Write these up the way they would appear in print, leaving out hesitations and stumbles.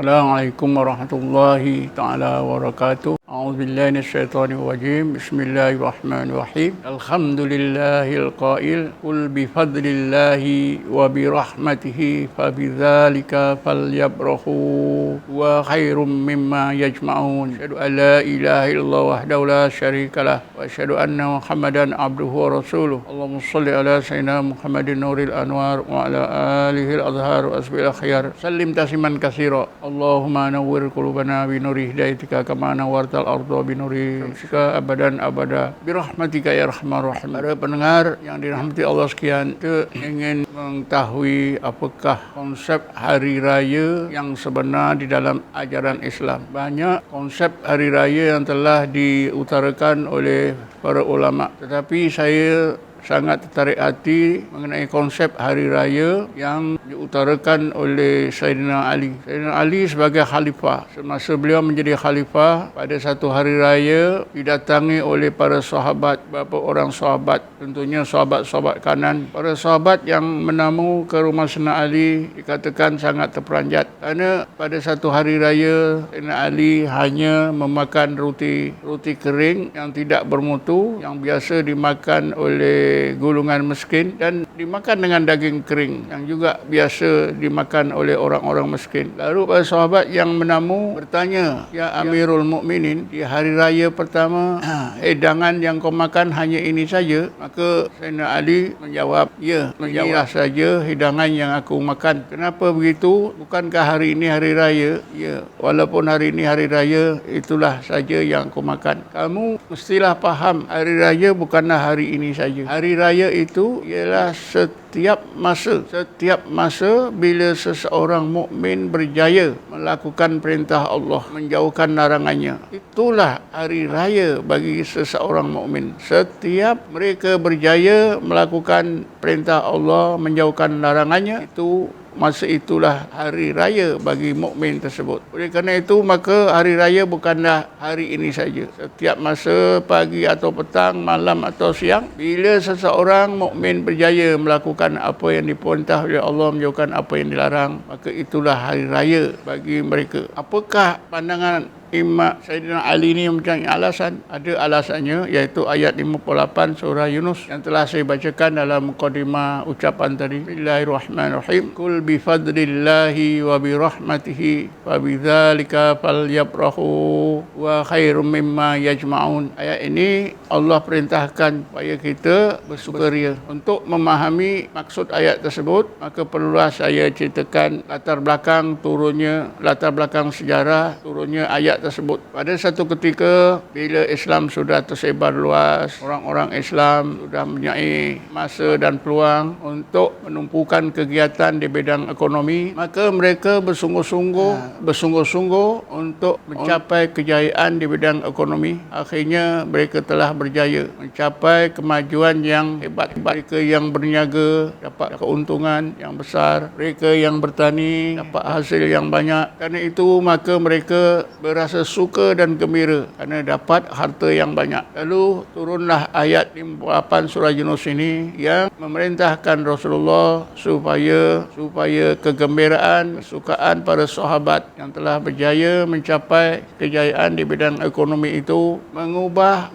Assalamualaikum warahmatullahi taala wabarakatuh. A'udzubillahi minasyaitonir rajim. Bismillahirrahmanirrahim. Alhamdulillahil qail qul bi fadlillahi wa bi rahmatihi fabidzalika falyabrahu wa khairum mimma yajma'un. Asyhadu an la ilaha illallah wahdahu la syarikalah wa asyhadu anna Muhammadan abduhu wa rasuluh. Allahumma shalli ala sayyidina Muhammadin nuril anwar wa ala alihi al-azhar wa asbil akhyar. Sallim tasliman katsira. Allahumma nawwir qulubana bi nuri hidayatika kama nawwartal arda bi nuri syamsika abadan abada bi rahmatika ya arhamar rahim. Para pendengar yang dirahmati Allah sekalian, kita ingin mengetahui apakah konsep hari raya yang sebenar di dalam ajaran Islam. Banyak konsep hari raya yang telah diutarakan oleh para ulama, tetapi saya sangat tertarik hati mengenai konsep hari raya yang diutarakan oleh Sayyidina Ali. Sayyidina Ali sebagai khalifah, semasa beliau menjadi khalifah, pada satu hari raya didatangi oleh para sahabat, beberapa orang sahabat, tentunya sahabat-sahabat kanan. Para sahabat yang menamu ke rumah Sayyidina Ali dikatakan sangat terperanjat kerana pada satu hari raya Sayyidina Ali hanya memakan roti kering yang tidak bermutu, yang biasa dimakan oleh golongan miskin, dan dimakan dengan daging kering yang juga biasa dimakan oleh orang-orang miskin. Lalu para sahabat yang menamu bertanya, "Ya Amirul Mukminin, di hari raya pertama hidangan yang kau makan hanya ini saja?" Maka Sayyidina Ali menjawab, "Ya, inilah saja hidangan yang aku makan." "Kenapa begitu? Bukankah hari ini hari raya?" "Ya, walaupun hari ini hari raya, itulah saja yang aku makan." "Kamu mestilah faham, hari raya bukanlah hari ini saja. Hari raya itu ialah setiap masa bila seseorang mukmin berjaya melakukan perintah Allah, menjauhkan larangannya, itulah hari raya bagi seseorang mukmin. Setiap mereka berjaya melakukan perintah Allah, menjauhkan larangannya, itu masa itulah hari raya bagi mukmin tersebut. Oleh kerana itu, maka hari raya bukanlah hari ini saja. Setiap masa, pagi atau petang, malam atau siang, bila seseorang mukmin berjaya melakukan apa yang diperintah oleh Allah, menjauhkan apa yang dilarang, maka itulah hari raya bagi mereka." Apakah pandangan Imam Sayyidina Ali ini mempunyai alasan? Ada alasannya, iaitu ayat 58 surah Yunus yang telah saya bacakan dalam mukadimah ucapan tadi. Bismillahirrahmanirrahim. Qul bi fadlillahi wa bi rahmatihi fa bidzalika falyabrahu wa khairum mimma yajma'un. Ayat ini Allah perintahkan supaya kita bersukaria. Untuk memahami maksud ayat tersebut, maka perlulah saya ceritakan latar belakang sejarah turunnya ayat tersebut. Pada satu ketika bila Islam sudah tersebar luas, orang-orang Islam sudah mempunyai masa dan peluang untuk menumpukan kegiatan di bidang ekonomi, maka mereka bersungguh-sungguh untuk mencapai kejayaan di bidang ekonomi. Akhirnya mereka telah berjaya mencapai kemajuan yang hebat. Mereka yang berniaga dapat keuntungan yang besar, mereka yang bertani dapat hasil yang banyak. Kerana itu maka mereka berasa suka dan gembira kerana dapat harta yang banyak. Lalu turunlah ayat 58 surah Yunus ini yang memerintahkan Rasulullah supaya kegembiraan, kesukaan para sahabat yang telah berjaya mencapai kejayaan di bidang ekonomi itu mengubah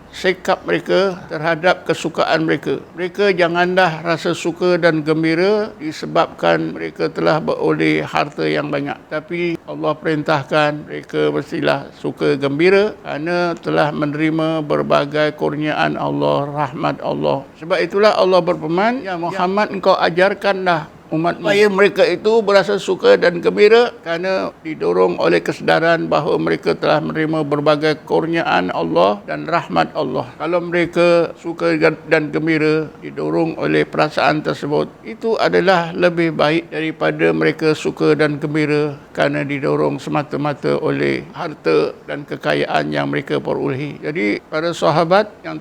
sikap mereka terhadap kesukaan mereka. Mereka janganlah rasa suka dan gembira disebabkan mereka telah beroleh harta yang banyak, tapi Allah perintahkan mereka mestilah suka gembira kerana telah menerima berbagai kurniaan Allah, rahmat Allah. Sebab itulah Allah berfirman, "Ya Muhammad, engkau ajarkanlah umat supaya mereka itu berasa suka dan gembira kerana didorong oleh kesedaran bahawa mereka telah menerima berbagai kurniaan Allah dan rahmat Allah." Kalau mereka suka dan gembira didorong oleh perasaan tersebut, itu adalah lebih baik daripada mereka suka dan gembira kerana didorong semata-mata oleh harta dan kekayaan yang mereka perolehi. Jadi para sahabat yang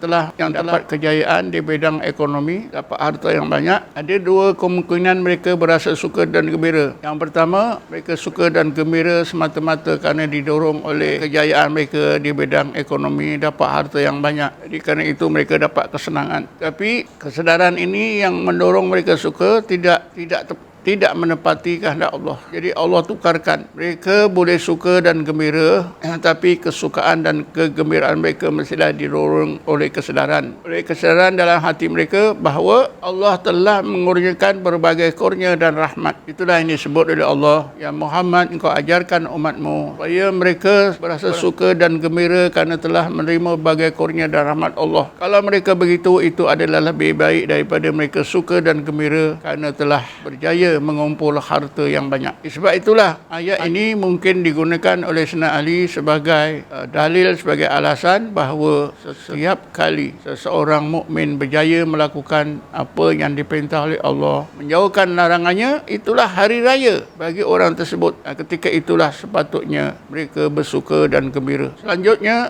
dapat kejayaan di bidang ekonomi, dapat harta yang banyak, ada dua kemungkinan mereka berasa suka dan gembira. Yang pertama, mereka suka dan gembira semata-mata kerana didorong oleh kejayaan mereka di bidang ekonomi, dapat harta yang banyak. Jadi kerana itu mereka dapat kesenangan. Tapi kesedaran ini yang mendorong mereka suka tidak tidak menepati kehendak Allah. Jadi Allah tukarkan. Mereka boleh suka dan gembira, tapi kesukaan dan kegembiraan mereka mestilah didorong oleh kesedaran. Oleh kesedaran dalam hati mereka bahawa Allah telah mengurniakan berbagai kurnia dan rahmat. Itulah yang disebut oleh Allah, ya Muhammad, engkau ajarkan umatmu supaya mereka berasa suka dan gembira kerana telah menerima berbagai kurnia dan rahmat Allah. Kalau mereka begitu, itu adalah lebih baik daripada mereka suka dan gembira kerana telah berjaya mengumpul harta yang banyak. Sebab itulah ayat ini mungkin digunakan oleh Sayyidina Ali sebagai dalil, sebagai alasan bahawa setiap kali seseorang mukmin berjaya melakukan apa yang diperintah oleh Allah, menjauhkan larangannya, itulah hari raya bagi orang tersebut. Ketika itulah sepatutnya mereka bersuka dan gembira.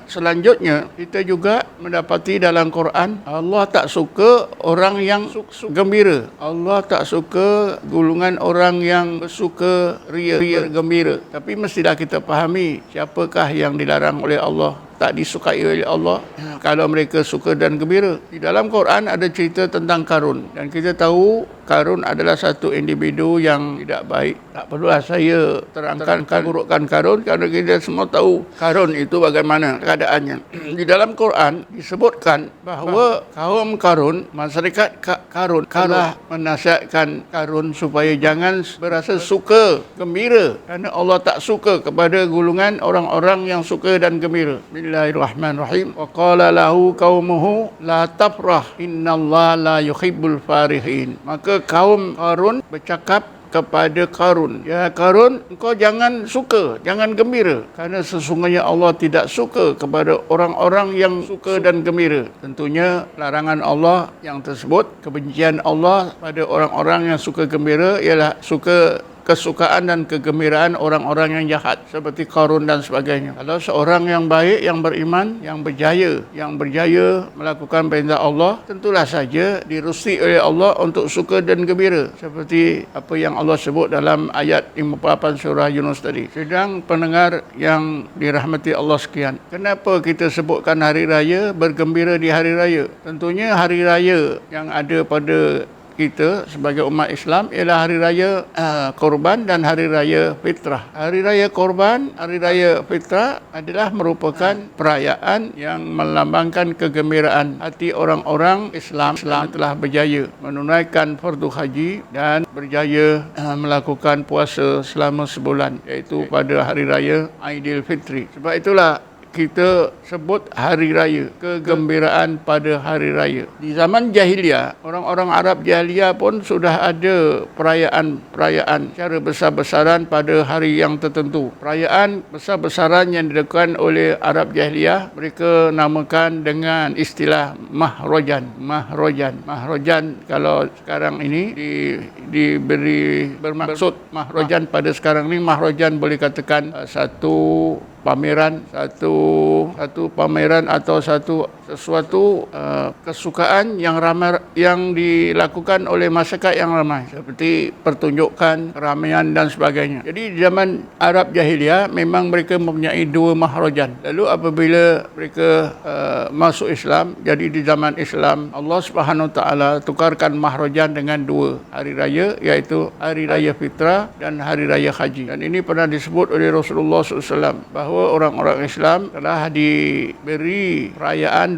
Selanjutnya kita juga mendapati dalam Quran, Allah tak suka orang yang gembira. Allah tak suka golongan orang yang bersuka ria gembira. Tapi mestilah kita fahami siapakah yang dilarang oleh Allah, tak disukai oleh Allah kalau mereka suka dan gembira. Di dalam Quran ada cerita tentang Karun, dan kita tahu Karun adalah satu individu yang tidak baik. Tak perlulah saya terangkan keburukan Karun kerana kita semua tahu Karun itu bagaimana keadaannya. Di dalam Quran disebutkan bahawa kaum Karun, masyarakat Karun telah menasihatkan Karun supaya jangan berasa suka gembira kerana Allah tak suka kepada golongan orang-orang yang suka dan gembira. Bismillahirrahmanirrahim. Wa qala lahu qaumuhu la tafrah innallaha la yuhibbul farihin. Maka kaum Qarun bercakap kepada Qarun, ya Qarun, engkau jangan suka, jangan gembira, kerana sesungguhnya Allah tidak suka kepada orang-orang yang suka dan gembira. Tentunya larangan Allah yang tersebut, kebencian Allah pada orang-orang yang suka gembira ialah kesukaan dan kegembiraan orang-orang yang jahat seperti Qarun dan sebagainya. Kalau seorang yang baik, yang beriman, yang berjaya melakukan perintah Allah, tentulah saja dirusti oleh Allah untuk suka dan gembira seperti apa yang Allah sebut dalam ayat 58 surah Yunus tadi. Sedang pendengar yang dirahmati Allah sekalian, kenapa kita sebutkan hari raya, bergembira di hari raya? Tentunya hari raya yang ada pada kita sebagai umat Islam ialah hari raya Korban dan hari raya Fitrah. Hari raya Korban, hari raya Fitrah adalah merupakan perayaan yang melambangkan kegembiraan hati orang-orang Islam yang telah berjaya menunaikan fardu haji dan berjaya melakukan puasa selama sebulan, iaitu pada hari raya Aidilfitri. Sebab itulah kita sebut hari raya, kegembiraan pada hari raya. Di zaman jahiliah, orang-orang Arab jahiliah pun sudah ada perayaan secara besar-besaran pada hari yang tertentu. Perayaan besar-besaran yang dilakukan oleh Arab jahiliah, mereka namakan dengan istilah Mahrajan. Mahrajan kalau sekarang ini diberi bermaksud Mahrajan pada sekarang ini, Mahrajan boleh katakan satu pameran atau sesuatu kesukaan yang ramai yang dilakukan oleh masyarakat yang ramai, seperti pertunjukan, keramaian dan sebagainya. Jadi di zaman Arab jahiliah memang mereka mempunyai dua mahrajan. Lalu apabila mereka masuk Islam, jadi di zaman Islam Allah Subhanahu Wa Taala tukarkan mahrajan dengan dua hari raya, iaitu hari raya Fitrah dan hari raya Haji. Dan ini pernah disebut oleh Rasulullah SAW bahawa orang-orang Islam telah diberi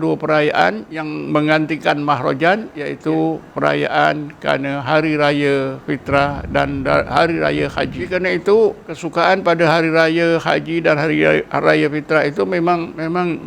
dua perayaan yang menggantikan mahrajan, iaitu perayaan kerana hari raya Fitrah dan hari raya Haji. Kerana itu kesukaan pada hari raya Haji dan hari raya Fitrah itu memang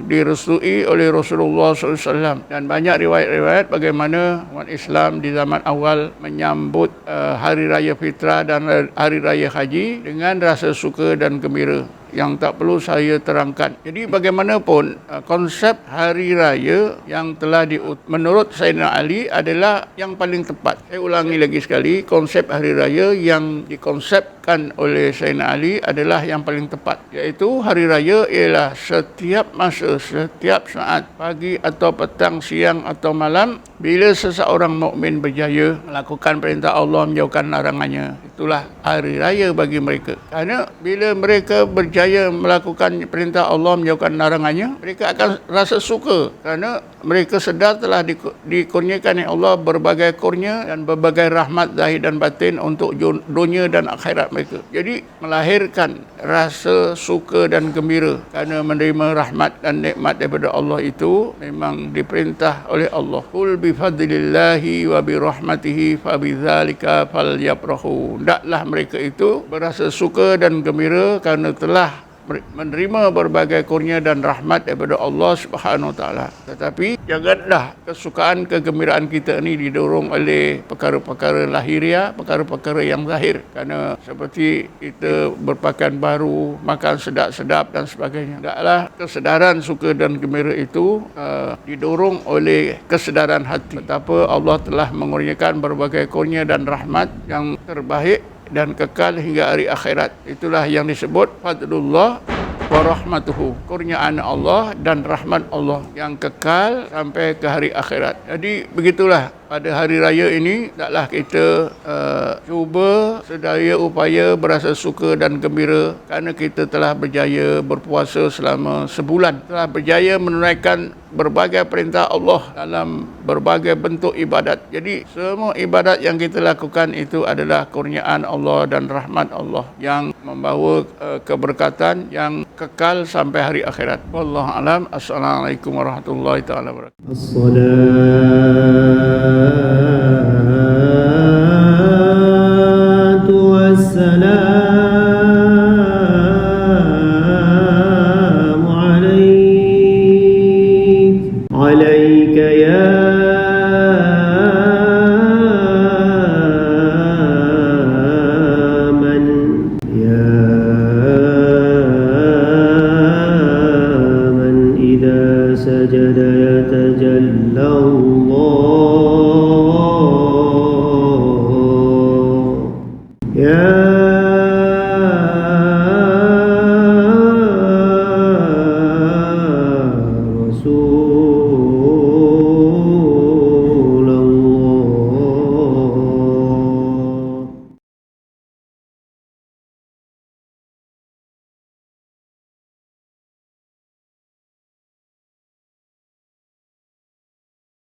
direstui oleh Rasulullah SAW, dan banyak riwayat-riwayat bagaimana umat Islam di zaman awal menyambut hari raya Fitrah dan hari raya Haji dengan rasa suka dan gembira yang tak perlu saya terangkan. Jadi bagaimanapun konsep hari raya yang telah menurut Sayyidina Ali adalah yang paling tepat. Saya ulangi lagi sekali, konsep hari raya yang dikonsepkan oleh Sayyidina Ali adalah yang paling tepat, iaitu hari raya ialah setiap masa, setiap saat, pagi atau petang, siang atau malam, bila seseorang mukmin berjaya melakukan perintah Allah, menjauhkan larangannya, itulah hari raya bagi mereka. Kerana bila mereka berjaya berjaya melakukan perintah Allah, menjauhkan larangannya, mereka akan rasa suka kerana mereka sedar telah dikurniakan oleh Allah berbagai kurnia dan berbagai rahmat zahir dan batin untuk dunia dan akhirat mereka. Jadi melahirkan rasa suka dan gembira kerana menerima rahmat dan nikmat daripada Allah itu memang diperintah oleh Allah. Qul bi fadlillahi wa bi rahmatihi fa bidzalika falyafrahu. Hendaklah mereka itu berasa suka dan gembira kerana telah menerima berbagai kurnia dan rahmat daripada Allah Subhanahu Wa Taala. Tetapi janganlah kesukaan kegembiraan kita ini didorong oleh perkara-perkara lahiriah, perkara-perkara yang zahir. Kerana seperti kita berpakaian baru, makan sedap-sedap dan sebagainya. Hendaklah kesedaran suka dan gembira itu didorong oleh kesedaran hati. Betapa Allah telah mengurniakan berbagai kurnia dan rahmat yang terbaik dan kekal hingga hari akhirat. Itulah yang disebut fadlullah wa rahmatuhu, kurniaan Allah dan rahmat Allah yang kekal sampai ke hari akhirat. Jadi begitulah pada hari raya ini, taklah kita cuba sedaya upaya berasa suka dan gembira kerana kita telah berjaya berpuasa selama sebulan, telah berjaya menunaikan berbagai perintah Allah dalam berbagai bentuk ibadat. Jadi semua ibadat yang kita lakukan itu adalah kurniaan Allah dan rahmat Allah yang membawa keberkatan yang kekal sampai hari akhirat. Wallahu alam. Assalamualaikum warahmatullahi taala wabarakatuh. Assalatu wassalamu alaika ya man idza sajada yatajalla Allah